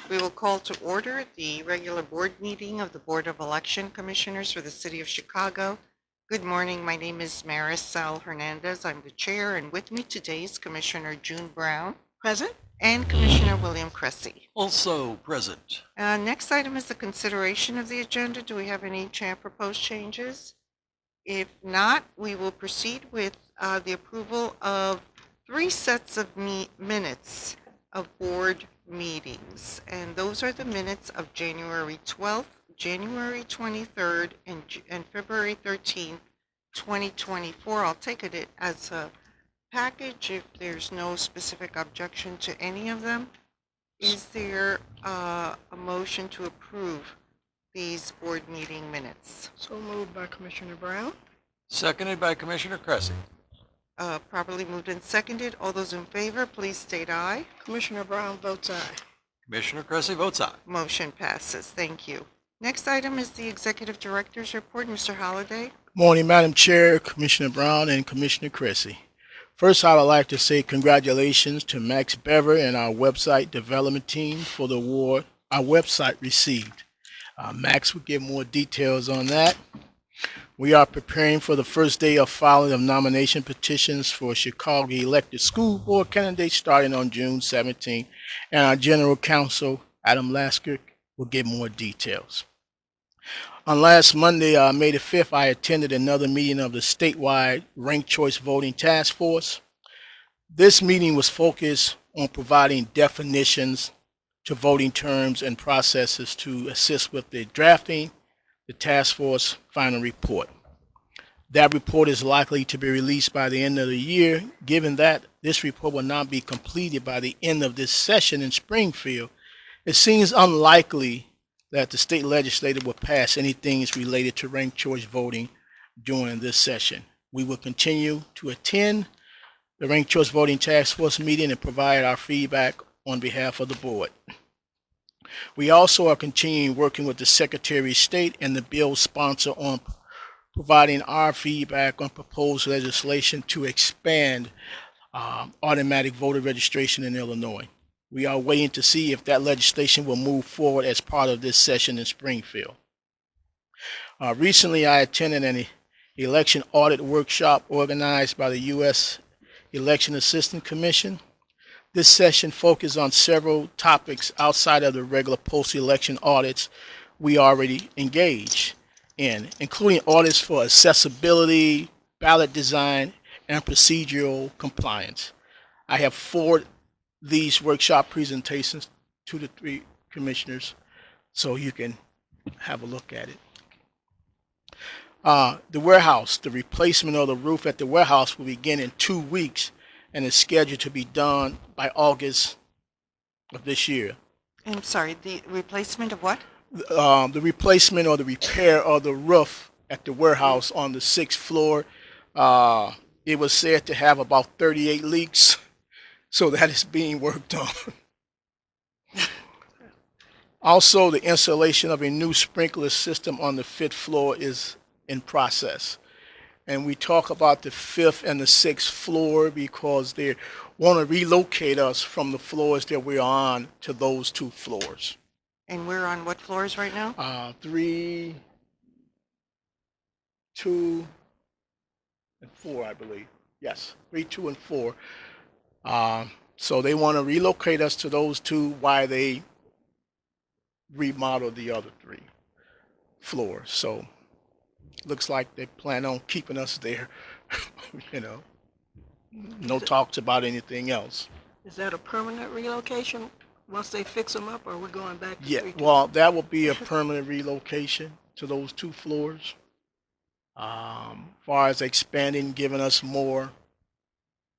We will call to order the regular board meeting of the Board of Election Commissioners for the City of Chicago. Good morning. My name is Marisol Hernandez. I'm the chair, and with me today is Commissioner June Brown. Present. And Commissioner William Cressy. Also present. Next item is the consideration of the agenda. Do we have any proposed changes? If not, we will proceed with the approval of 3 sets of minutes of board meetings. And those are the minutes of January 12th, January 23rd, and February 13th, 2024. I'll take it as a package if there's no specific objection to any of them. Is there a motion to approve these board meeting minutes? So moved by Commissioner Brown. Seconded by Commissioner Cressy. Properly moved and seconded. All those in favor, please state aye. Commissioner Brown votes aye. Commissioner Cressy votes aye. Motion passes. Thank you. Next item is the Executive Director's report. Mr. Holliday. Morning, Madam Chair, Commissioner Brown, and Commissioner Cressy. First, I would like to say congratulations to Max Bever and our website development team for the award our website received. Max will give more details on that. We are preparing for the first day of filing of nomination petitions for Chicago elected school board candidates starting on June 17th, and our General Counsel, Adam Lasker, will give more details. On last Monday, May the 5th, I attended another meeting of the statewide Ranked Choice Voting Task Force. This meeting was focused on providing definitions to voting terms and processes to assist with the drafting the task force final report. That report is likely to be released by the end of the year. Given that this report will not be completed by the end of this session in Springfield, it seems unlikely that the state legislature will pass anything related to ranked choice voting during this session. We will continue to attend the Ranked Choice Voting Task Force meeting and provide our feedback on behalf of the board. We also are continuing working with the Secretary of State and the bill sponsor on providing our feedback on proposed legislation to expand automatic voter registration in Illinois. We are waiting to see if that legislation will move forward as part of this session in Springfield. Recently, I attended an election audit workshop organized by the U.S. Election Assistance Commission. This session focused on several topics outside of the regular post-election audits we already engage in, including audits for accessibility, ballot design, and procedural compliance. I have forwarded these workshop presentations to the 3 commissioners so you can have a look at it. The warehouse, the replacement of the roof at the warehouse will begin in 2 weeks and is scheduled to be done by August of this year. I'm sorry, the replacement of what? The replacement or the repair of the roof at the warehouse on the 6th floor. It was said to have about 38 leaks, so that is being worked on. Also, the installation of a new sprinkler system on the 5th floor is in process. And we talk about the 5th and the 6th floor because they want to relocate us from the floors that we're on to those 2 floors. And we're on what floors right now? 3, 2, and 4, I believe. Yes, 3, 2, and 4. So they want to relocate us to those 2 while they remodel the other 3 floors. So looks like they plan on keeping us there. No talks about anything else. Is that a permanent relocation once they fix them up, or are we going back to Yeah, 3-2? well, that will be a permanent relocation to those 2 floors. Far as expanding, giving us more,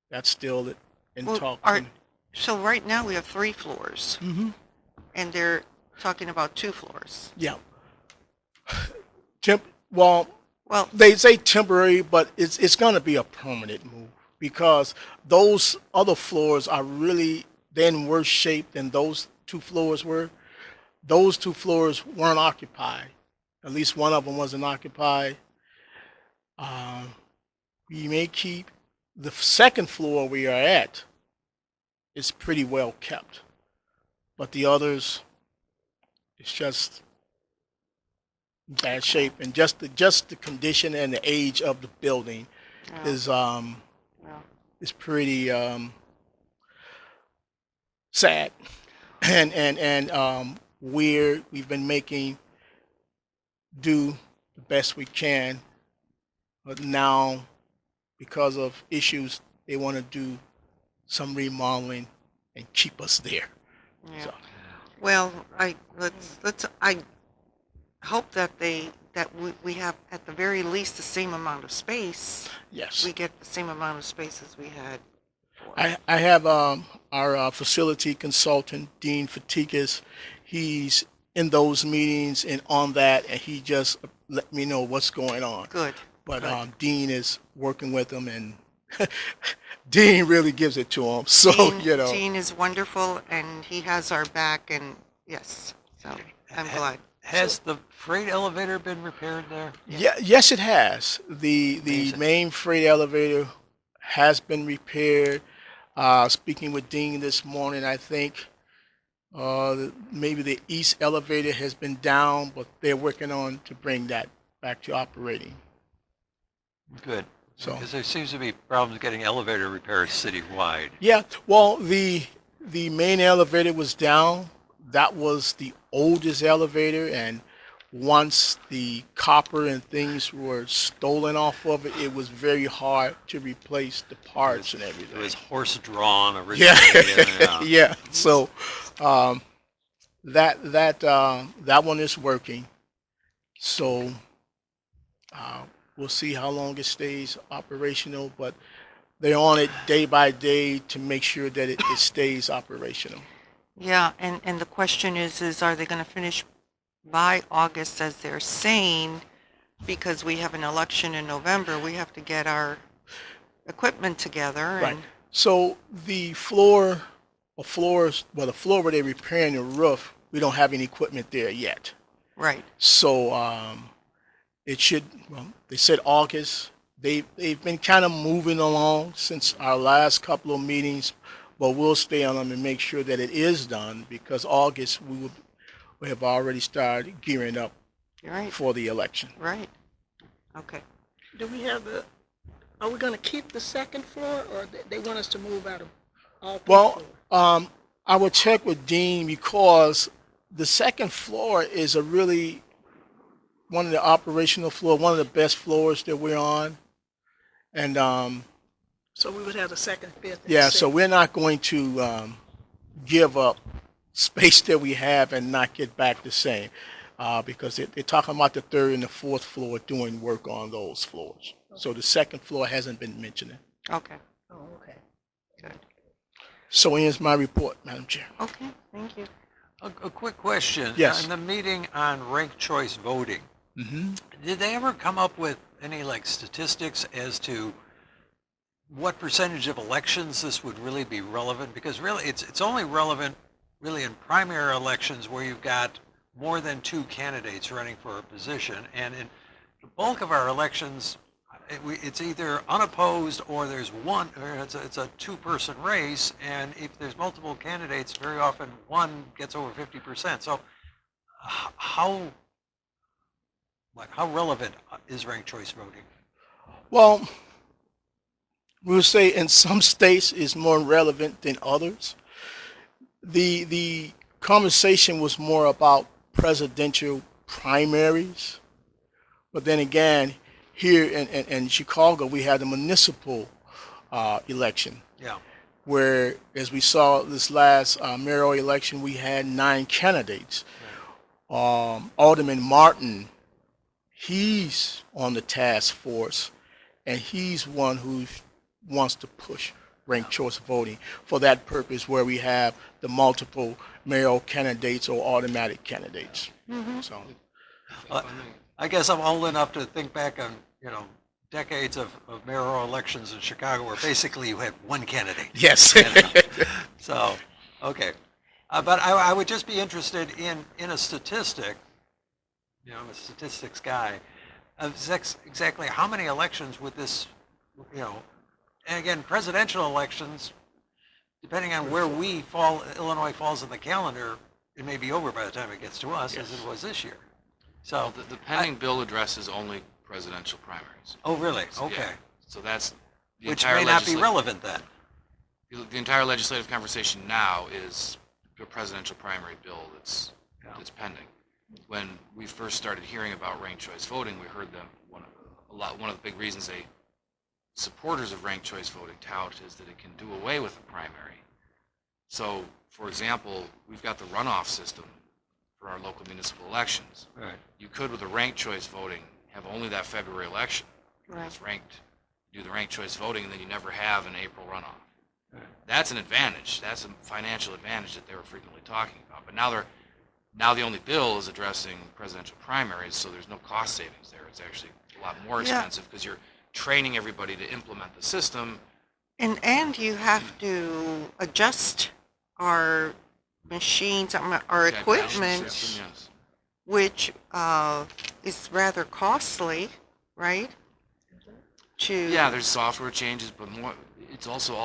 that's still in talk. So right now we have 3 floors, Mm-hmm. and they're talking about 2 floors. Yeah. Well, Well, they say temporary, but it's going to be a permanent move because those other floors are really in worse shape than those 2 floors were. Those 2 floors weren't occupied. At least one of them wasn't occupied. We may keep the 2nd floor we are at is pretty well kept, but the others it's just bad shape, and just the condition and the age of the building Yeah, is yeah. is pretty sad, and we've been making do the best we can, but now because of issues they want to do some remodeling and keep us there. Yeah. So Well, I hope that we have at the very least the same amount of space. yes, We get the same amount of space as we had before. I have our facility consultant Dean Fatigas. He's in those meetings and on that, and he just let me know what's going on. Good. But Good. Dean is working with him, and Dean really gives it to him. So Dean is wonderful, and he has our back, and yes, so I'm glad. Has the freight elevator been repaired there? yeah, yes, it has. The Amazing. main freight elevator has been repaired. Speaking with Dean this morning, I think maybe the east elevator has been down, but they're working on to bring that back to operating. Good. So Because there seems to be problems getting elevator repairs citywide. yeah, well, the main elevator was down. That was the oldest elevator, and once the copper and things were stolen off of it, it was very hard to replace the parts and It everything. was horse-drawn Yeah, originally. yeah. So that one is working. So we'll see how long it stays operational, but they're on it day by day to make sure that it stays operational. Yeah, and the question is are they going to finish by August as they're saying? Because we have an election in November, we have to get our equipment together. Right. And So the floor where they're repairing the roof, we don't have any equipment there yet. right. So it should. Well, they said August. They've been kind of moving along since our last couple of meetings, but we'll stay on them and make sure that it is done because August we have already started gearing up You're right. for the election. Right. Okay. Do we have are we gonna keep the second floor, or they want us to move out of all three Well, floors? I will check with Dean because the second floor is a really one of the operational floor, one of the best floors that we're on, and So we would have the second, fifth, and yeah, sixth. so we're not going to give up space that we have and not get back the same because they're talking about the third and the fourth floor doing work on those floors. So the second floor hasn't been mentioned. Okay. Oh, okay. Good. So here's my report, Madam Chair. Okay. Thank you. A quick question. Yes. In the meeting on ranked choice voting, Hmm. did they ever come up with any statistics as to what percentage of elections this would really be relevant? Because really, it's only relevant really in primary elections where you've got more than two candidates running for a position, and in the bulk of our elections, it's either unopposed or there's one, or it's a two-person race, and if there's multiple candidates, very often one gets over 50%. So how relevant is ranked choice voting? Well, we would say in some states it's more relevant than others. The conversation was more about presidential primaries, but then again, here in Chicago, we had the municipal election, Yeah. where, as we saw this last mayoral election, we had 9 candidates. Alderman Martin, he's on the task force, and he's one who wants to push ranked choice voting for that purpose, where we have the multiple mayoral candidates or automatic candidates. So, I guess I'm old enough to think back on, decades of mayoral elections in Chicago where basically you had one candidate. yes. So, okay. But I would just be interested in a statistic, I'm a statistics guy, of exactly how many elections would this, and again, presidential elections, depending on where Illinois falls in the calendar, it may be over by the time it gets to us as it was this year. So, The pending bill addresses only presidential primaries. oh, really? So, Okay. yeah. So that's the Which entire may not be legisla- relevant then. The entire legislative conversation now is the presidential primary bill that's pending. When we first started hearing about ranked choice voting, we heard them one of the big reasons supporters of ranked choice voting tout is that it can do away with the primary. So, for example, we've got the runoff system for our local municipal elections. Right. You could, with a ranked choice voting, have only that February election. Right. It's ranked, do the ranked choice voting, and then you never have an April runoff. Right. That's an advantage. That's a financial advantage that they were frequently talking about. But now the only bill is addressing presidential primaries, so there's no cost savings there. It's actually a lot more Yeah. expensive because you're training everybody to implement the system. And you have to adjust our machines, our Check balance equipment, system, yes. which is rather costly, right? Yeah, there's software changes, but more, it's also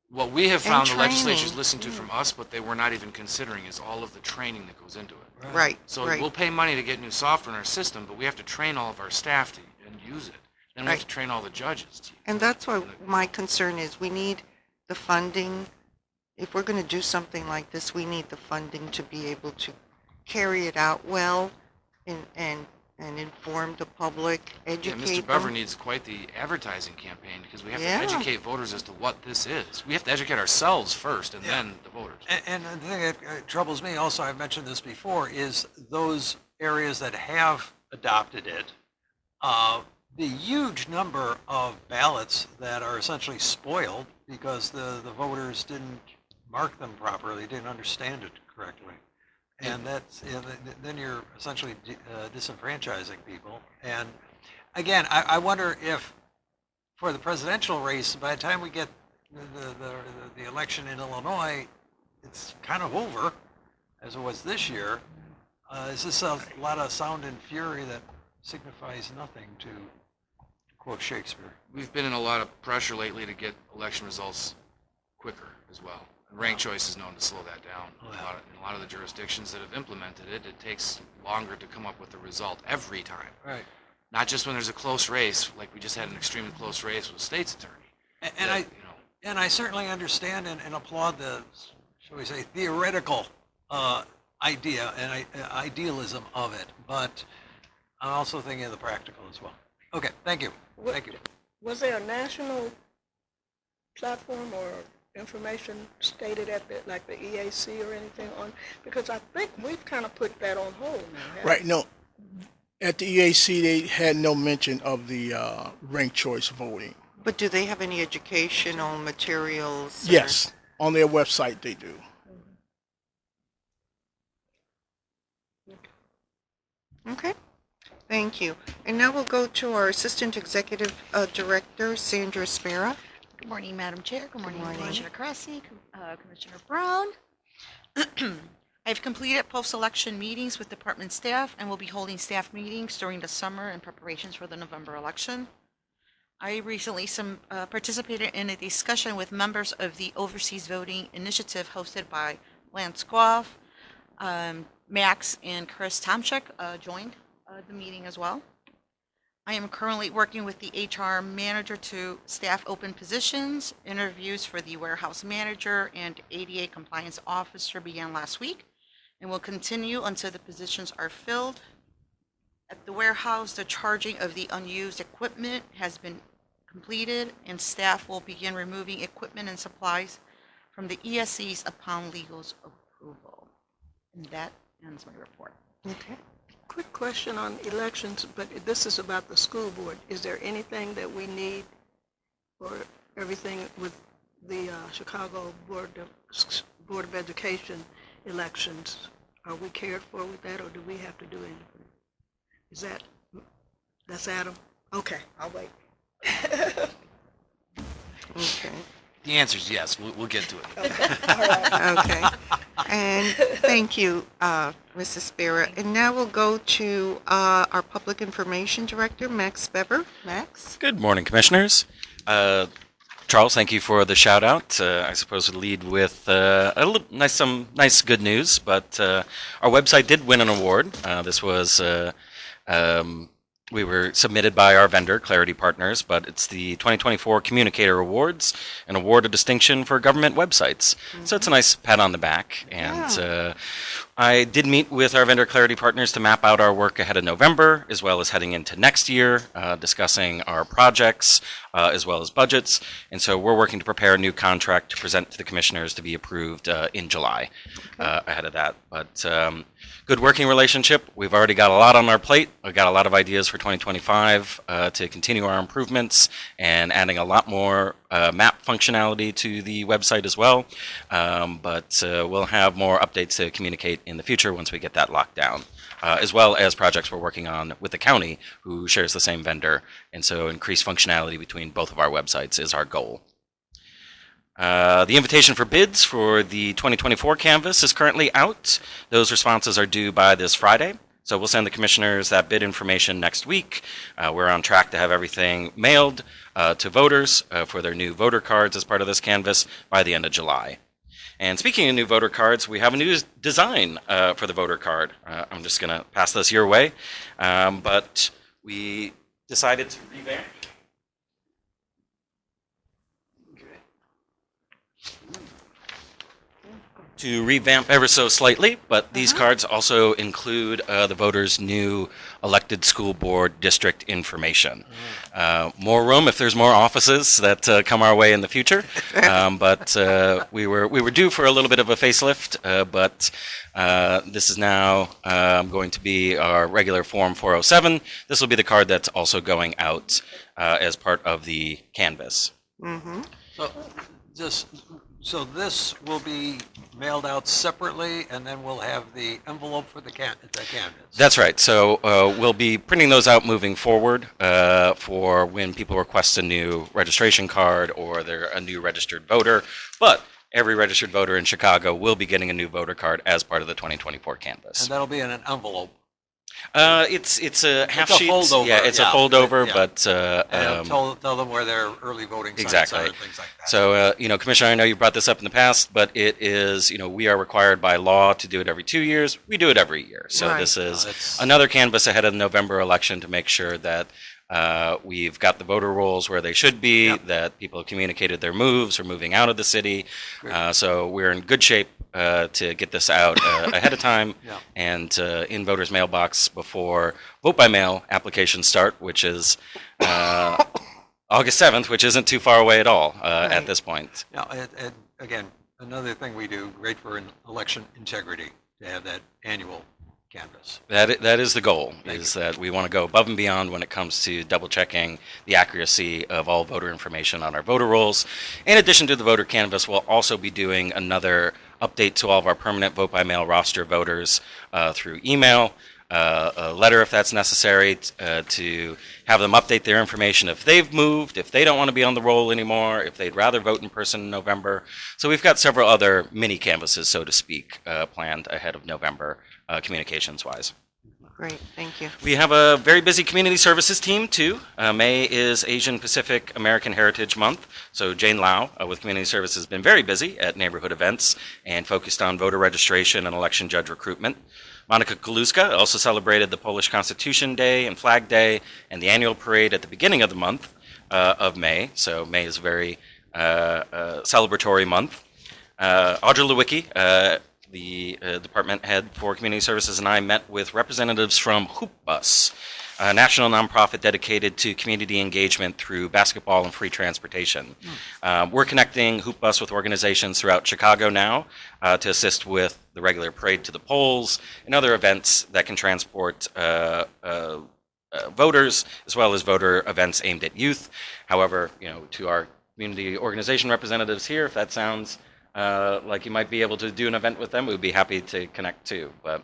what we have found the legislatures training. listen to from us, but they were not even considering is all of the training that goes into it. Right, So right. we'll pay money to get new software in our system, but we have to train all of our staff to and use it. Then we have Right. to train all the judges. And that's why my concern is we need the funding. If we're going to do something like this, we need the funding to be able to carry it out well and inform the public, Yeah, educate Mr. Bever them. needs quite the advertising campaign because we have Yeah. to educate voters as to what this is. We have to educate ourselves first and then the voters. And the thing that troubles me also, I've mentioned this before, is those areas that have adopted it, the huge number of ballots that are essentially spoiled because the voters didn't mark them properly, didn't understand it correctly. And then you're essentially disenfranchising people. And again, I wonder if for the presidential race, by the time we get the election in Illinois, it's kind of over, as it was this year. Is this a lot of sound and fury that signifies nothing, to quote Shakespeare? We've been in a lot of pressure lately to get election results quicker as well. And ranked choice is known to slow that down. Oh, In yeah. a lot of the jurisdictions that have implemented it, it takes longer to come up with the result every time. Right. Not just when there's a close race, like we just had an extremely close race with a state's attorney. And I, You know, and I certainly understand and applaud the, shall we say, theoretical idea and idealism of it, but I'm also thinking of the practical as well. Okay, thank you. Thank you. Was there a national platform or information stated at like the EAC or anything on? Because I think we've kind of put that on hold now. haven't Right, no. At the EAC, they had no mention of the ranked choice voting. But do they have any educational materials? or- Yes, on their website they do. Okay, thank you. And now we'll go to our Assistant Executive Director, Sandra Spera. Good morning, Madam Chair. Good morning, morning. Commissioner Cressy, Commissioner Brown. I've completed post-election meetings with department staff and will be holding staff meetings during the summer in preparations for the November election. I recently participated in a discussion with members of the Overseas Voting Initiative hosted by Lance Goff. Max and Chris Tomchek joined the meeting as well. I am currently working with the HR manager to staff open positions. Interviews for the warehouse manager and ADA compliance officer began last week and will continue until the positions are filled. At the warehouse, the charging of the unused equipment has been completed and staff will begin removing equipment and supplies from the ESCs upon legal's approval. And that ends my report. Okay. Quick question on elections, but this is about the school board. Is there anything that we need for everything with the Chicago Board of Education elections? Are we cared for with that, or do we have to do anything? That's Adam? Okay, I'll wait. Okay. the answer is yes. We'll get to it. Okay. And thank you, Mrs. Spera. And now we'll go to our Public Information Director, Max Bever. Max? Good morning, Commissioners. Charles, thank you for the shout out. I suppose we'll lead with some nice good news, but our website did win an award. This was we were submitted by our vendor, Clarity Partners, but it's the 2024 Communicator Awards, an award of distinction for government websites. So it's a nice pat on the back. And I did meet with our vendor, Clarity Partners, to map out our work ahead of November, as well as heading into next year, discussing our projects, as well as budgets. And so we're working to prepare a new contract to present to the commissioners to be approved in July ahead of that. But good working relationship. We've already got a lot on our plate. We've got a lot of ideas for 2025 to continue our improvements and adding a lot more map functionality to the website as well. But we'll have more updates to communicate in the future once we get that locked down, as well as projects we're working on with the county, who shares the same vendor. And so increased functionality between both of our websites is our goal. The invitation for bids for the 2024 Canvas is currently out. Those responses are due by this Friday. So we'll send the commissioners that bid information next week. We're on track to have everything mailed to voters for their new voter cards as part of this Canvas by the end of July. And speaking of new voter cards, we have a new design for the voter card. I'm just going to pass this your way. But we decided to revamp. To revamp ever so slightly, but these cards also include the voters' new elected school board district information. More room if there's more offices that come our way in the future. But we were due for a little bit of a facelift, but this is now going to be our regular Form 407. This will be the card that's also going out as part of the Canvas. So this will be mailed out separately, and then we'll have the envelope for the canvas. That's right. So we'll be printing those out moving forward for when people request a new registration card or they're a new registered voter. But every registered voter in Chicago will be getting a new voter card as part of the 2024 Canvas. And that'll be in an envelope. It's a half a sheet. foldover, Yeah, it's yeah. a foldover, Yeah. but And tell them where their early voting sites Exactly. are and things like that. So, Commissioner, I know you brought this up in the past, but it is, we are required by law to do it every 2 years. We do it every year. So Right. this is That's- another canvas ahead of the November election to make sure that we've got the voter rolls where they should be, Yep. that people have communicated their moves or moving out of the city. So we're in good shape to get this out ahead of time Yeah. and in voters' mailbox before vote by mail applications start, which is August 7th, which isn't too far away at all at Right. this point. Now, and again, another thing we do, great for election integrity, to have that annual canvas. That is the goal, is that we want to go above and beyond when it comes to double checking the accuracy of all voter information on our voter rolls. In addition to the voter canvas, we'll also be doing another update to all of our permanent vote by mail roster voters through email, a letter if that's necessary, to have them update their information if they've moved, if they don't want to be on the roll anymore, if they'd rather vote in person in November. So we've got several other mini canvases, so to speak, planned ahead of November, communications-wise. Great, thank you. We have a very busy community services team, too. May is Asian Pacific American Heritage Month, so Jane Lau with Community Services has been very busy at neighborhood events and focused on voter registration and election judge recruitment. Monica Kaluska also celebrated the Polish Constitution Day and Flag Day and the annual parade at the beginning of the month of May, so May is a very celebratory month. Audra Lewicki, the department head for community services, and I met with representatives from Hoop Bus, a national nonprofit dedicated to community engagement through basketball and free transportation. We're connecting Hoop Bus with organizations throughout Chicago now to assist with the regular parade to the polls and other events that can transport voters, as well as voter events aimed at youth. However, to our community organization representatives here, if that sounds like you might be able to do an event with them, we'd be happy to connect too. But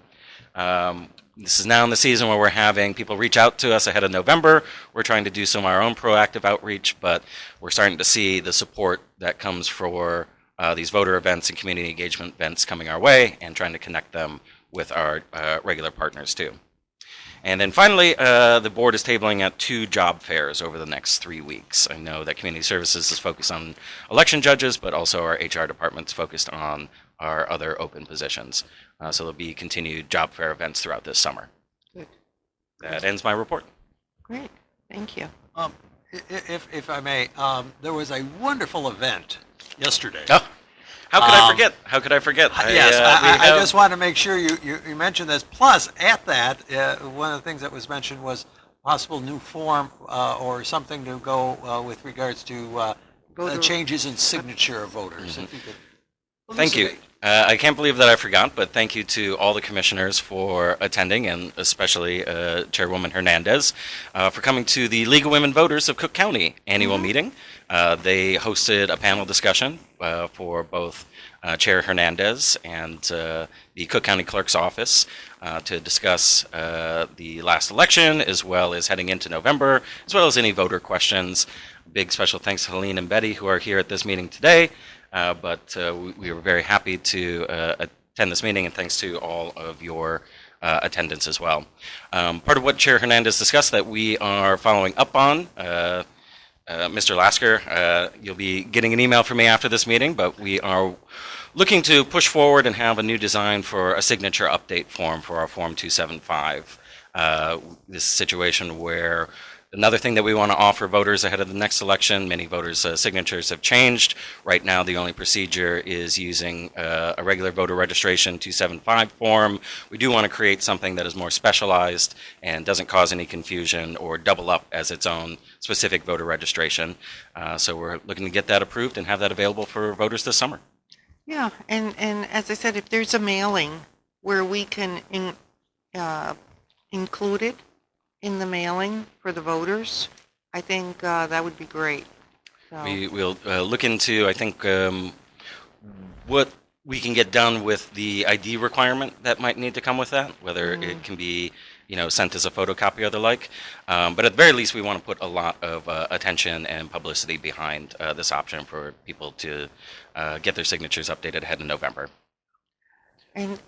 this is now in the season where we're having people reach out to us ahead of November. We're trying to do some of our own proactive outreach, but we're starting to see the support that comes for these voter events and community engagement events coming our way and trying to connect them with our regular partners too. And then finally, the board is tabling at 2 job fairs over the next 3 weeks. I know that Community Services is focused on election judges, but also our HR department's focused on our other open positions. So there'll be continued job fair events throughout this summer. Good. That ends my report. Great, thank you. If I may, there was a wonderful event yesterday. Oh, how could I forget? How could I forget? Yes, we I have- just want to make sure you mentioned this. Plus, at that, one of the things that was mentioned was possible new form or something to go with regards to Voter- changes in signature of voters. If you could Thank you. elucidate. I can't believe that I forgot, but thank you to all the commissioners for attending, and especially Chairwoman Hernandez for coming to the League of Women Voters of Cook County annual meeting. They hosted a panel discussion for both Chair Hernandez and the Cook County Clerk's office to discuss the last election, as well as heading into November, as well as any voter questions. Big special thanks to Helene and Betty, who are here at this meeting today. But we were very happy to attend this meeting, and thanks to all of your attendance as well. Part of what Chair Hernandez discussed that we are following up on, Mr. Lasker, you'll be getting an email from me after this meeting, but we are looking to push forward and have a new design for a signature update form for our Form 275. This situation where another thing that we want to offer voters ahead of the next election, many voters' signatures have changed. Right now, the only procedure is using a regular voter registration 275 form. We do want to create something that is more specialized and doesn't cause any confusion or double up as its own specific voter registration. So we're looking to get that approved and have that available for voters this summer. Yeah, and as I said, if there's a mailing where we can include it in the mailing for the voters, I think that would be great. So, We will look into, I think, what we can get done with the ID requirement that might need to come with that, whether it can be, sent as a photocopy or the like. But at the very least, we want to put a lot of attention and publicity behind this option for people to get their signatures updated ahead in November. and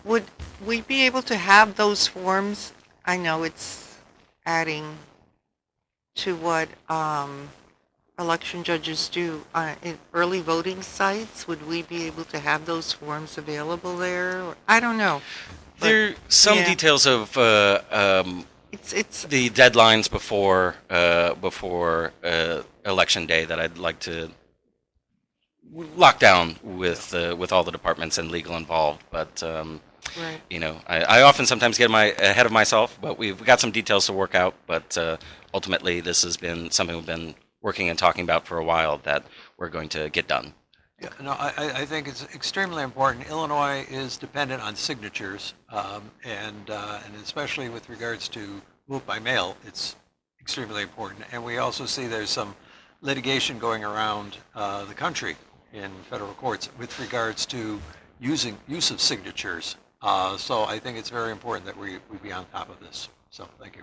would we be able to have those forms? I know it's adding to what election judges do in early voting sites. Would we be able to have those forms available there? Or, I don't know. But, There are some yeah. details of It's the deadlines before election day that I'd like to lock down with all the departments and legal involved. But right. I often sometimes get ahead of myself. But we've got some details to work out. But ultimately, this has been something we've been working and talking about for a while that we're going to get done. Yeah, no, I think it's extremely important. Illinois is dependent on signatures, and especially with regards to vote by mail, it's extremely important. And we also see there's some litigation going around the country in federal courts with regards to use of signatures. So I think it's very important that we be on top of this. So thank you.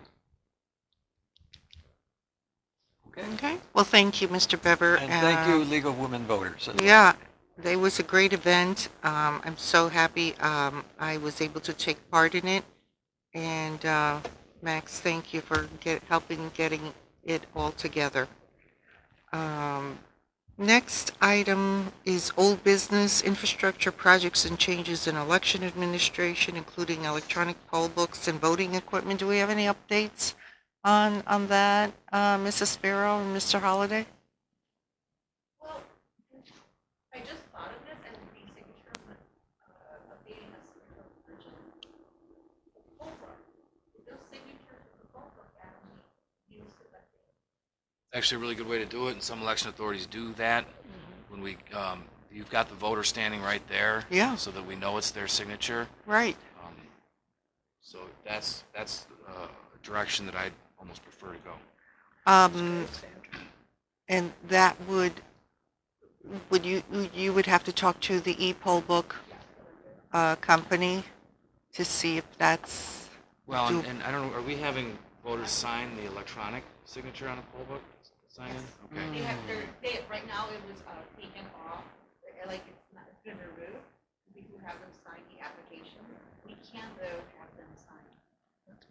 Okay. Well, thank you, Mr. Bever. And thank you, League of Women Voters. Yeah, it was a great event. I'm so happy I was able to take part in it. And Max, thank you for helping getting it all together. Next item is old business, infrastructure projects and changes in election administration, including electronic poll books and voting equipment. Do we have any updates on that, Mrs. Sparrow and Mr. Holliday? Well, I just thought of this and the signature updating the signature version. The poll book, those signatures of the poll book actually use selected. Actually, a really good way to do it, and some election authorities do that. When you've got the voter standing right there. Yeah. So that we know it's their signature. Right. So that's a direction that I'd almost prefer to go. And that would you would have to talk to the e-poll book company to see if that's Well, Do- and I don't know, are we having voters sign the electronic signature on a poll book? Sign in? Okay. They have right now it was taken off, like it's been removed. We do have them sign the application. We can though have them sign.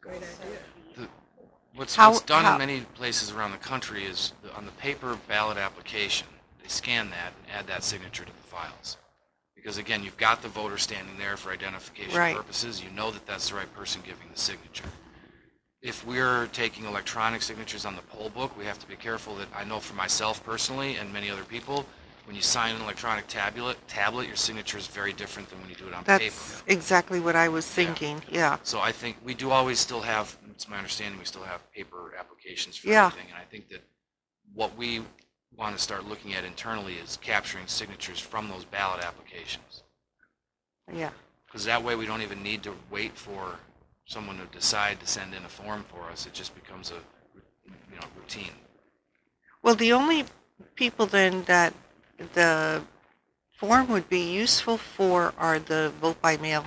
Great idea. What's How- done how- in many places around the country is on the paper ballot application, they scan that and add that signature to the files. Because again, you've got the voter standing there for identification Right. purposes. You know that that's the right person giving the signature. If we're taking electronic signatures on the poll book, we have to be careful that I know for myself personally and many other people, when you sign an electronic tablet, your signature is very different than when you do it on paper. That's exactly what I was thinking, yeah. So I think we do always still have, it's my understanding, we still have paper applications for Yeah. everything. And I think that what we want to start looking at internally is capturing signatures from those ballot applications. Yeah. Because that way we don't even need to wait for someone to decide to send in a form for us. It just becomes a, routine. Well, the only people then that the form would be useful for are the vote by mail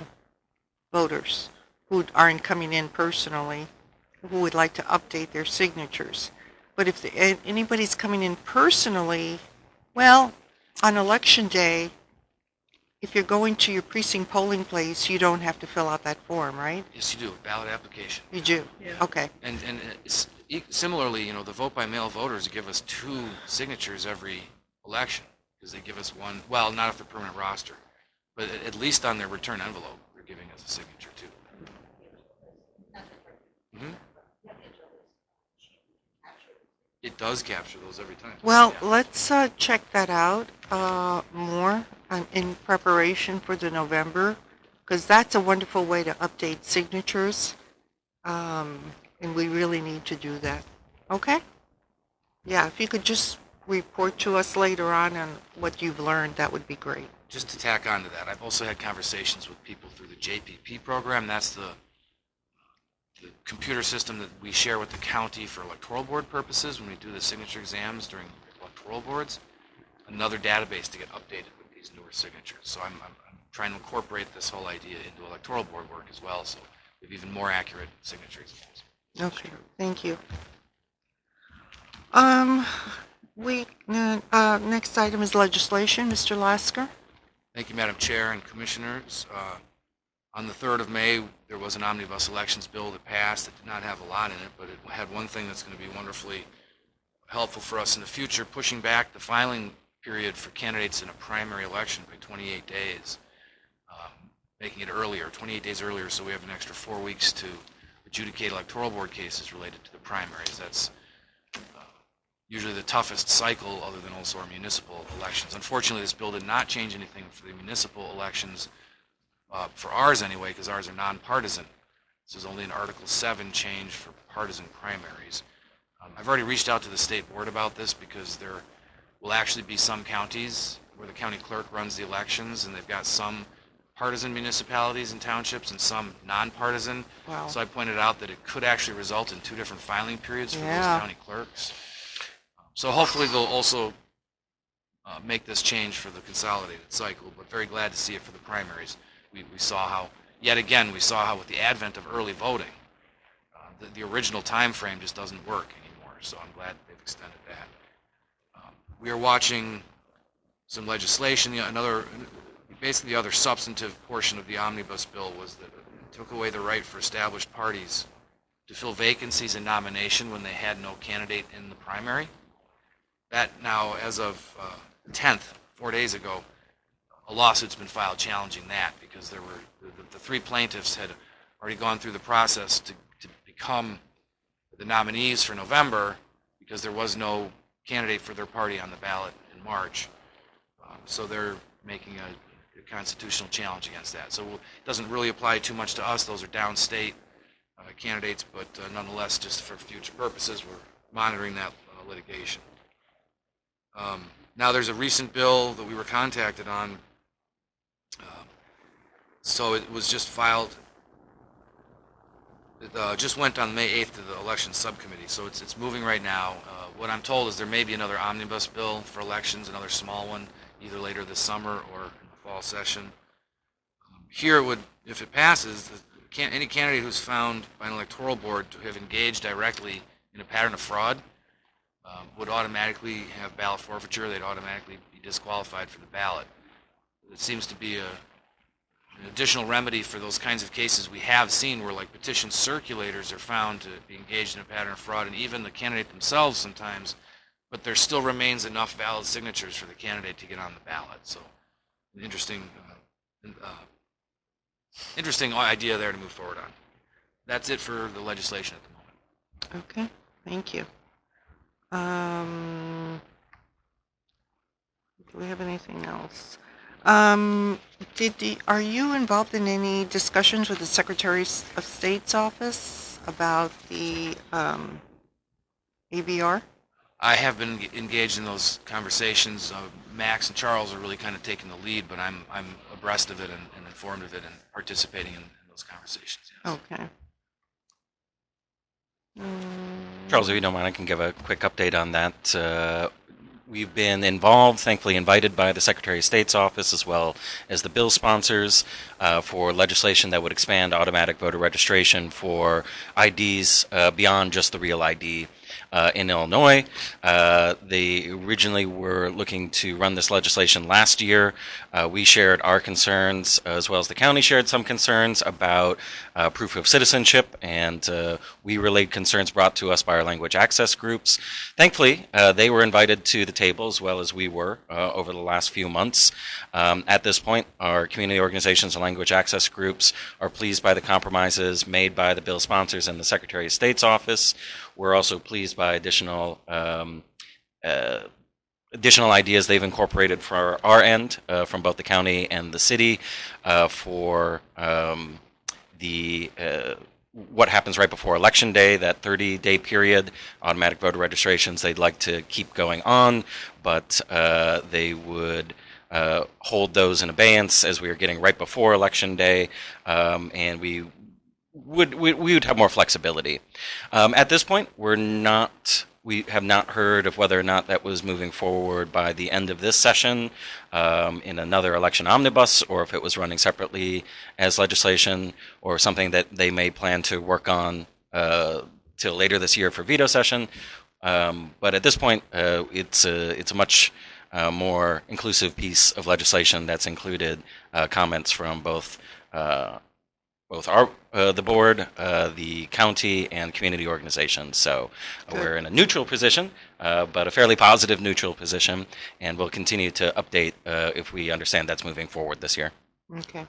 voters who aren't coming in personally, who would like to update their signatures. But if anybody's coming in personally, well, on election day, if you're going to your precinct polling place, you don't have to fill out that form, right? Yes, you do, a ballot application. You do? Yeah. Okay. And similarly, the vote by mail voters give us 2 signatures every election because they give us one, well, not if they're permanent roster, but at least on their return envelope, they're giving us a signature too. Mhm. It does capture those every time. Well, Yeah. let's check that out more in preparation for the November, because that's a wonderful way to update signatures, and we really need to do that. Okay? Yeah, if you could just report to us later on what you've learned, that would be great. Just to tack on to that, I've also had conversations with people through the JPP program. That's the computer system that we share with the county for electoral board purposes when we do the signature exams during electoral boards. Another database to get updated with these newer signatures. So I'm trying to incorporate this whole idea into electoral board work as well, so we have even more accurate signature exams. Okay, thank you. Next item is legislation. Mr. Lasker? Thank you, Madam Chair and Commissioners. On the 3rd of May, there was an omnibus elections bill that passed. It did not have a lot in it, but it had one thing that's going to be wonderfully helpful for us in the future, pushing back the filing period for candidates in a primary election by 28 days, making it earlier, 28 days earlier, so we have an extra 4 weeks to adjudicate electoral board cases related to the primaries. That's usually the toughest cycle other than also our municipal elections. Unfortunately, this bill did not change anything for the municipal elections, for ours anyway, because ours are nonpartisan. This is only an Article 7 change for partisan primaries. I've already reached out to the state board about this because there will actually be some counties where the county clerk runs the elections, and they've got some partisan municipalities and townships and some nonpartisan. Wow. So I pointed out that it could actually result in 2 different filing periods for Yeah. those county clerks. So hopefully they'll also make this change for the consolidated cycle, but very glad to see it for the primaries. We saw how, yet again, we saw how with the advent of early voting, the original time frame just doesn't work anymore, so I'm glad they've extended that. We are watching some legislation. Basically the other substantive portion of the omnibus bill was that it took away the right for established parties to fill vacancies in nomination when they had no candidate in the primary. That now, as of 10th, 4 days ago, a lawsuit's been filed challenging that because there were the 3 plaintiffs had already gone through the process to become the nominees for November because there was no candidate for their party on the ballot in March. So they're making a constitutional challenge against that. So it doesn't really apply too much to us. Those are downstate candidates, but nonetheless, just for future purposes, we're monitoring that litigation. Now there's a recent bill that we were contacted on. So it was just filed. It just went on May 8th to the election subcommittee, so it's moving right now. What I'm told is there may be another omnibus bill for elections, another small one, either later this summer or in the fall session. Here it would, if it passes, any candidate who's found by an electoral board to have engaged directly in a pattern of fraud would automatically have ballot forfeiture. They'd automatically be disqualified for the ballot. It seems to be an additional remedy for those kinds of cases we have seen where like petition circulators are found to be engaged in a pattern of fraud, and even the candidate themselves sometimes, but there still remains enough valid signatures for the candidate to get on the ballot. So an interesting idea there to move forward on. That's it for the legislation at the moment. Okay, thank you. Do we have anything else? Are you involved in any discussions with the Secretary of State's office about the AVR? I have been engaged in those conversations. Max and Charles are really kind of taking the lead, but I'm abreast of it and informed of it and participating in those conversations. Yes. Okay. Charles, if you don't mind, I can give a quick update on that. We've been involved, thankfully invited by the Secretary of State's office as well as the bill sponsors for legislation that would expand automatic voter registration for IDs beyond just the real ID. In Illinois. They originally were looking to run this legislation last year. We shared our concerns, as well as the county shared some concerns about proof of citizenship, and we relayed concerns brought to us by our language access groups. Thankfully, they were invited to the table, as well as we were, over the last few months. At this point, our community organizations and language access groups are pleased by the compromises made by the bill sponsors and the Secretary of State's office. We're also pleased by additional ideas they've incorporated for our end from both the county and the city for what happens right before Election Day, that 30-day period. Automatic voter registrations, they'd like to keep going on, but they would hold those in abeyance as we are getting right before Election Day, and we would have more flexibility. At this point, we have not heard of whether or not that was moving forward by the end of this session in another election omnibus, or if it was running separately as legislation, or something that they may plan to work on till later this year for veto session. But at this point, it's a much more inclusive piece of legislation that's included comments from both the board, the county, and community organizations. So we're in a neutral position, but a fairly positive neutral position, and we'll continue to update if we understand that's moving forward this year. Okay.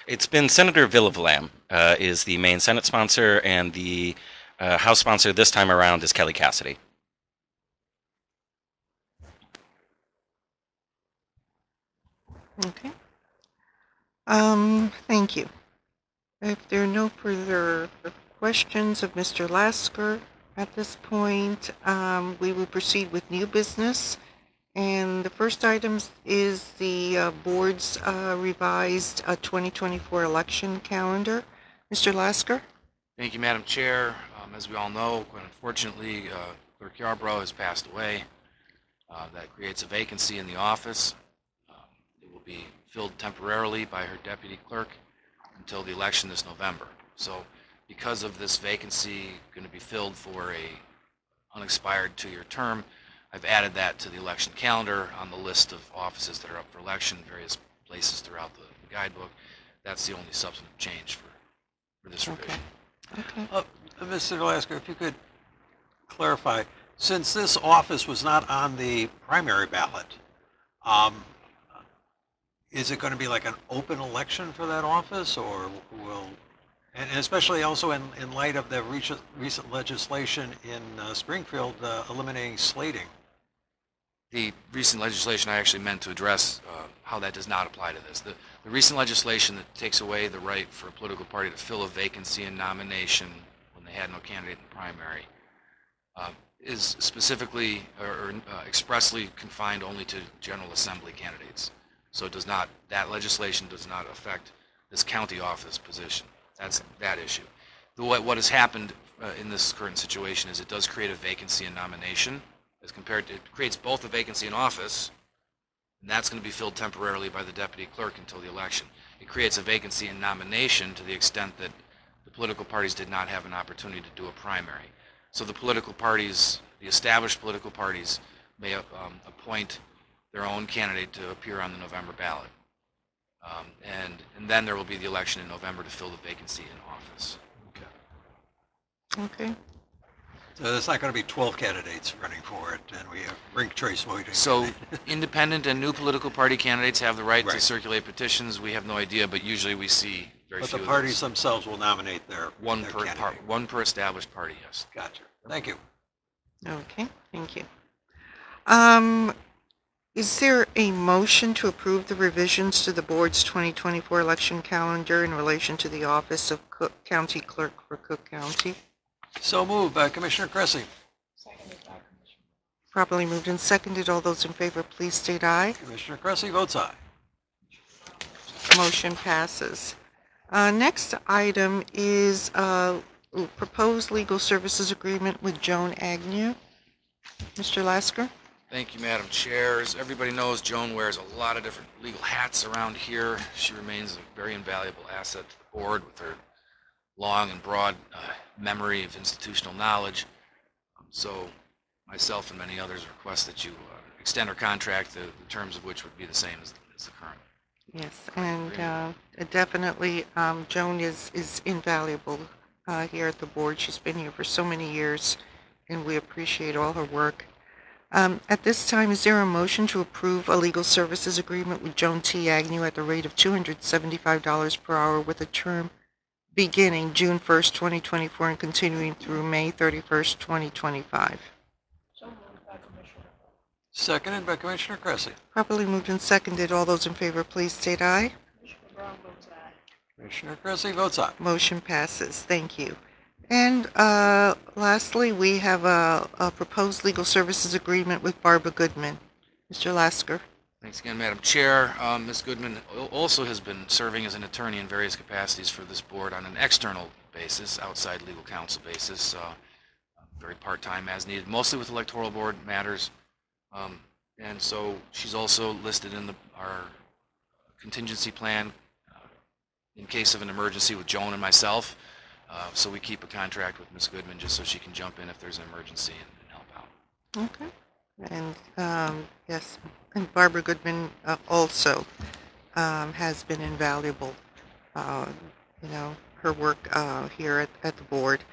It's been Senator Villavelam is the main Senate sponsor, and the House sponsor this time around is Kelly Cassidy. Okay. Thank you. If there are no further questions of Mr. Lasker at this point, we will proceed with new business. And the first item is the board's revised 2024 election calendar. Mr. Lasker? Thank you, Madam Chair. As we all know, quite unfortunately, Clerk Yarbrough has passed away. That creates a vacancy in the office. It will be filled temporarily by her deputy clerk until the election this November. So because of this vacancy going to be filled for a unexpired 2-year term, I've added that to the election calendar on the list of offices that are up for election, various places throughout the guidebook. That's the only substantive change for this revision. Okay. Mr. Lasker, if you could clarify, since this office was not on the primary ballot, is it going to be like an open election for that office, or will, and especially also in light of the recent legislation in Springfield eliminating slating? The recent legislation, I actually meant to address how that does not apply to this. The recent legislation that takes away the right for a political party to fill a vacancy in nomination when they had no candidate in the primary is specifically or expressly confined only to General Assembly candidates. So it does not, that legislation does not affect this county office position. That's that issue. What has happened in this current situation is it does create a vacancy in nomination as compared to, it creates both a vacancy in office, and that's going to be filled temporarily by the deputy clerk until the election. It creates a vacancy in nomination to the extent that the political parties did not have an opportunity to do a primary. So the political parties, the established political parties, may appoint their own candidate to appear on the November ballot. And then there will be the election in November to fill the vacancy in office. Okay. So there's not going to be 12 candidates running for it, and we have ranked choice voting. So independent and new political party candidates have the right to Right. circulate petitions. We have no idea, but usually we see very But few the of parties those. themselves will nominate their One candidate. one per established party, yes. Gotcha. Thank you. Okay, thank you. Is there a motion to approve the revisions to the board's 2024 election calendar in relation to the office of Cook County Clerk for Cook County? So moved by Commissioner Cressy. Properly moved and seconded. All those in favor, please state aye. Commissioner Cressy votes aye. Motion passes. Next item is proposed legal services agreement with Joan Agnew. Mr. Lasker? Thank you, Madam Chair. As everybody knows, Joan wears a lot of different legal hats around here. She remains a very invaluable asset to the board with her long and broad memory of institutional knowledge. So myself and many others request that you extend her contract, the terms of which would be the same as the current. Yes, and definitely Joan is invaluable here at the board. She's been here for so many years, and we appreciate all her work. At this time, is there a motion to approve a legal services agreement with Joan T. Agnew at the rate of $275 per hour with a term beginning June 1st, 2024 and continuing through May 31st, 2025? Seconded by Commissioner Cressy. Properly moved and seconded. All those in favor, please state aye. Commissioner Cressy votes aye. Motion passes. Thank you. And lastly, we have a proposed legal services agreement with Barbara Goodman. Mr. Lasker. Thanks again, Madam Chair. Ms. Goodman also has been serving as an attorney in various capacities for this board on an external basis, outside legal counsel basis, very part-time as needed, mostly with electoral board matters. And so she's also listed in our contingency plan in case of an emergency with Joan and myself. So we keep a contract with Ms. Goodman just so she can jump in if there's an emergency and help out. Okay. And yes, and Barbara Goodman also has been invaluable. Her work here at the board.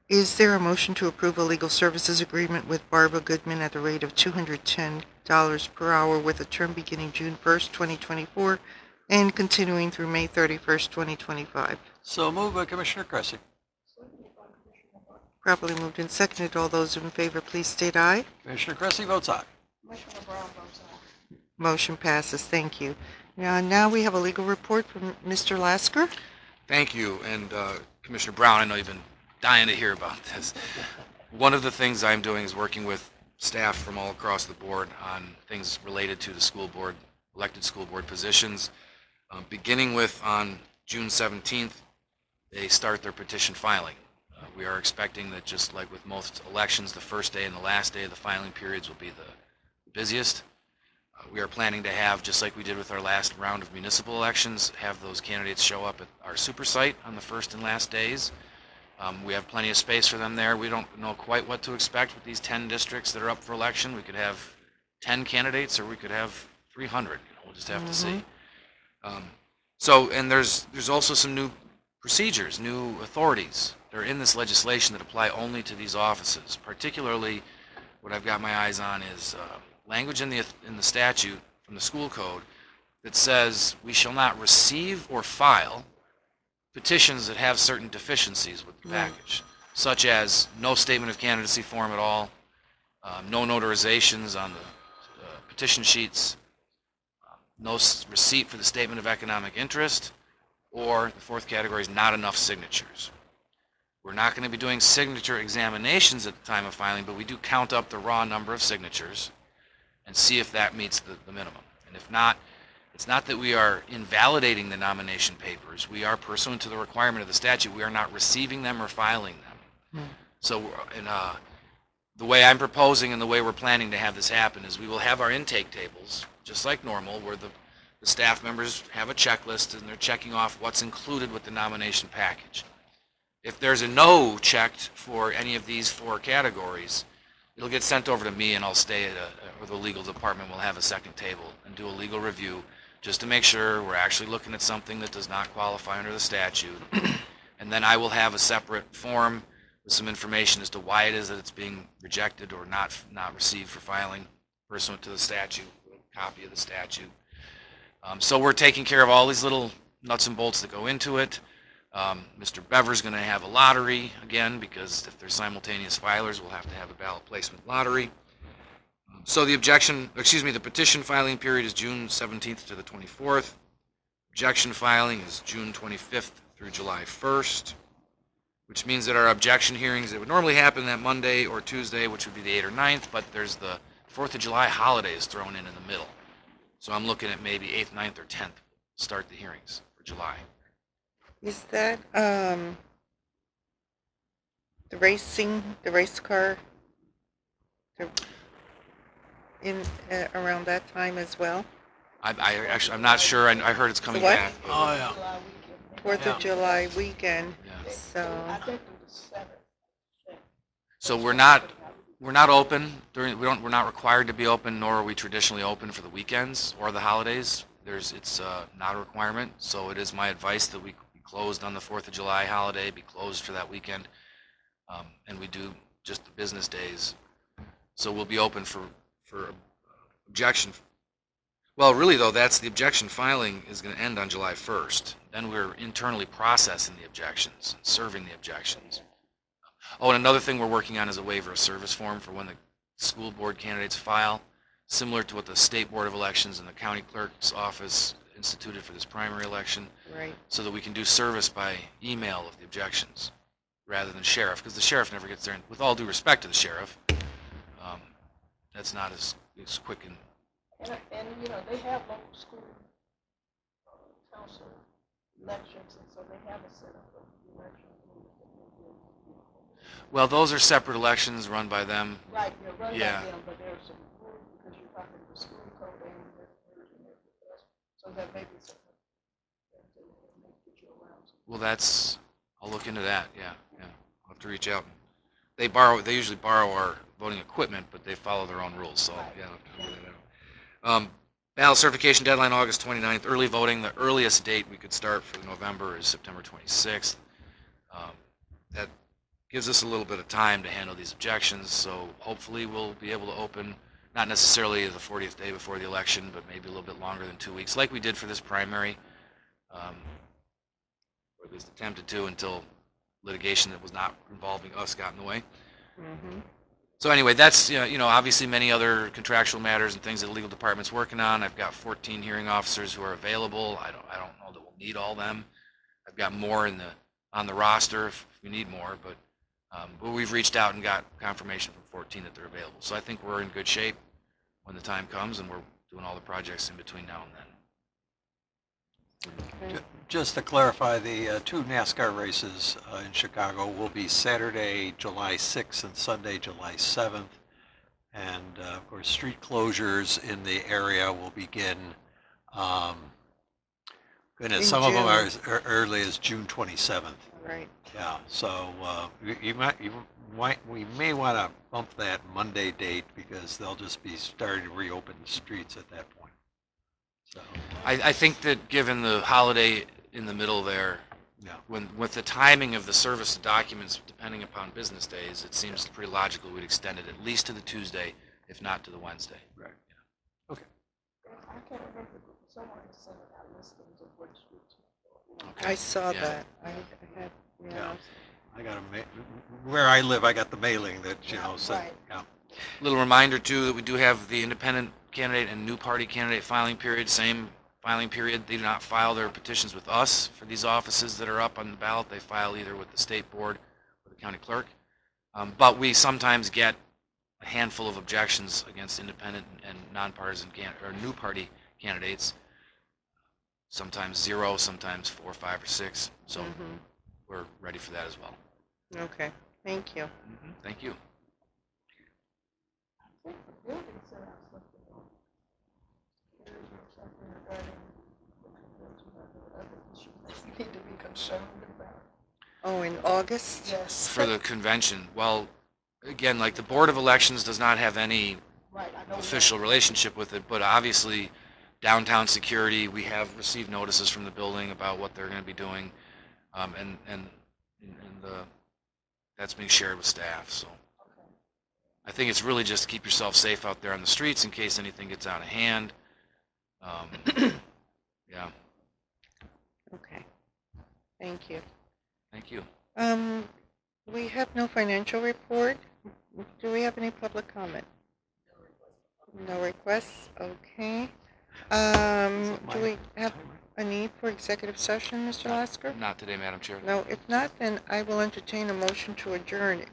Is there a motion to approve a legal services agreement with Barbara Goodman at the rate of $210 per hour with a term beginning June 1st, 2024 and continuing through May 31st, 2025? So moved by Commissioner Cressy. Properly moved and seconded. All those in favor, please state aye. Commissioner Cressy votes aye. Motion passes. Thank you. Now we have a legal report from Mr. Lasker. Thank you. And Commissioner Brown, I know you've been dying to hear about this. One of the things I'm doing is working with staff from all across the board on things related to the school board, elected school board positions. Beginning with on June 17th, they start their petition filing. We are expecting that just like with most elections, the first day and the last day of the filing periods will be the busiest. We are planning to have, just like we did with our last round of municipal elections, have those candidates show up at our super site on the first and last days. We have plenty of space for them there. We don't know quite what to expect with these 10 districts that are up for election. We could have 10 candidates or we could have 300. We'll just have to see. And there's also some new procedures, new authorities that are in this legislation that apply only to these offices. Particularly, what I've got my eyes on is language in the statute from the school code that says we shall not receive or file petitions that have certain deficiencies with the package, such as no statement of candidacy form at all, no notarizations on the petition sheets, no receipt for the statement of economic interest, or the fourth category is not enough signatures. We're not going to be doing signature examinations at the time of filing, but we do count up the raw number of signatures and see if that meets the minimum. And if not, it's not that we are invalidating the nomination papers. We are, pursuant to the requirement of the statute, we are not receiving them or filing them. So the way I'm proposing and the way we're planning to have this happen is we will have our intake tables, just like normal, where the staff members have a checklist and they're checking off what's included with the nomination package. If there's a no checked for any of these four categories, it'll get sent over to me, and I'll stay at or the legal department will have a second table and do a legal review just to make sure we're actually looking at something that does not qualify under the statute. And then I will have a separate form with some information as to why it is that it's being rejected or not received for filing pursuant to the statute, a copy of the statute. So we're taking care of all these little nuts and bolts that go into it. Mr. Bever's going to have a lottery again, because if there's simultaneous filers, we'll have to have a ballot placement lottery. So the petition filing period is June 17th to the 24th. Objection filing is June 25th through July 1st, which means that our objection hearings that would normally happen that Monday or Tuesday, which would be the 8th or 9th, but there's the 4th of July holidays thrown in the middle. So I'm looking at maybe 8th, 9th, or 10th start the hearings for July. Is that the race car in around that time as well? I'm not sure. I heard it's coming What? back. Oh, yeah. 4th Yeah. of July weekend. Yeah. So So we're not open we're not required to be open, nor are we traditionally open for the weekends or the holidays. It's not a requirement. So it is my advice that we be closed on the 4th of July holiday, be closed for that weekend, and we do just the business days. So we'll be open for objection. Well, really though, that's the objection filing is going to end on July 1st. Then we're internally processing the objections, serving the objections. Oh, and another thing we're working on is a waiver of service form for when the school board candidates file, similar to what the State Board of Elections and the county clerk's office instituted for this primary election, right. so that we can do service by email of the objections rather than sheriff, because the sheriff never gets there. And with all due respect to the sheriff, that's not as quick and And, you know, they have local school council elections, and so they have a set up of election rules that they do. well, those are separate elections run by them. Right, you're run by Yeah. them, but there's some rules because you're talking to the school code and so that may be something that may get you around. Well, I'll look into that. Yeah. I'll have to reach out. They usually borrow our voting equipment, but they follow their own rules. So yeah, I'll have to figure that out. Ballot certification deadline August 29th. Early voting, the earliest date we could start for November is September 26th. That gives us a little bit of time to handle these objections. So hopefully we'll be able to open, not necessarily the 40th day before the election, but maybe a little bit longer than 2 weeks, like we did for this primary, or at least attempted to, until litigation that was not involving us got in the way. Mm-hmm. So anyway, that's, obviously many other contractual matters and things that the legal department's working on. I've got 14 hearing officers who are available. I don't know that we'll need all them. I've got more on the roster if we need more, but we've reached out and got confirmation from 14 that they're available. So I think we're in good shape when the time comes, and we're doing all the projects in between now and then. Just to clarify, the two NASCAR races in Chicago will be Saturday, July 6th and Sunday, July 7th. And of course, street closures in the area will begin, goodness, some of them are as early as June 27th. Right. Yeah, so we may want to bump that Monday date because they'll just be starting to reopen the streets at that point. So, I think that given the holiday in the middle there, yeah. with the timing of the service of documents depending upon business days, it seems pretty logical we'd extend it at least to the Tuesday, if not to the Wednesday. Right. I can't remember, someone sent out listings of what streets. Okay. I saw Yeah. that. I had, Yeah. I got where I live, I got the mailing that, said, Right. yeah. Little reminder too that we do have the independent candidate and new party candidate filing period, same filing period. They do not file their petitions with us for these offices that are up on the ballot. They file either with the state board or the county clerk. But we sometimes get a handful of objections against independent and nonpartisan or new party candidates. Sometimes 0, sometimes 4, 5, or 6. So we're ready for that as well. okay. Thank you. Thank you. I think the building sent out something on. Here's something regarding the convention or other issues that we need to be concerned about. Oh, in August? Yes. For the convention, well, again, like the Board of Elections does not have any Right, I know. official relationship with it, but obviously downtown security, we have received notices from the building about what they're going to be doing. And that's being shared with staff, so. I think it's really just keep yourself safe out there on the streets in case anything gets out of hand. Yeah, Okay. Thank you. thank you. We have no financial report. Do we have any public comment? No requests, okay. Do we have a need for executive session, Mr. Lasker? Not today, Madam Chair. No, if not, then I will entertain a motion to adjourn.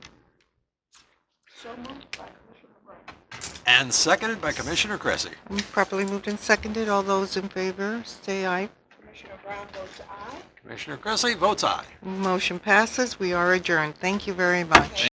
So moved by Commissioner Brown. And seconded by Commissioner Cressy. Properly moved and seconded. All those in favor, say aye. Commissioner Brown votes aye. Commissioner Cressy votes aye. Motion passes. We are adjourned. Thank you very much.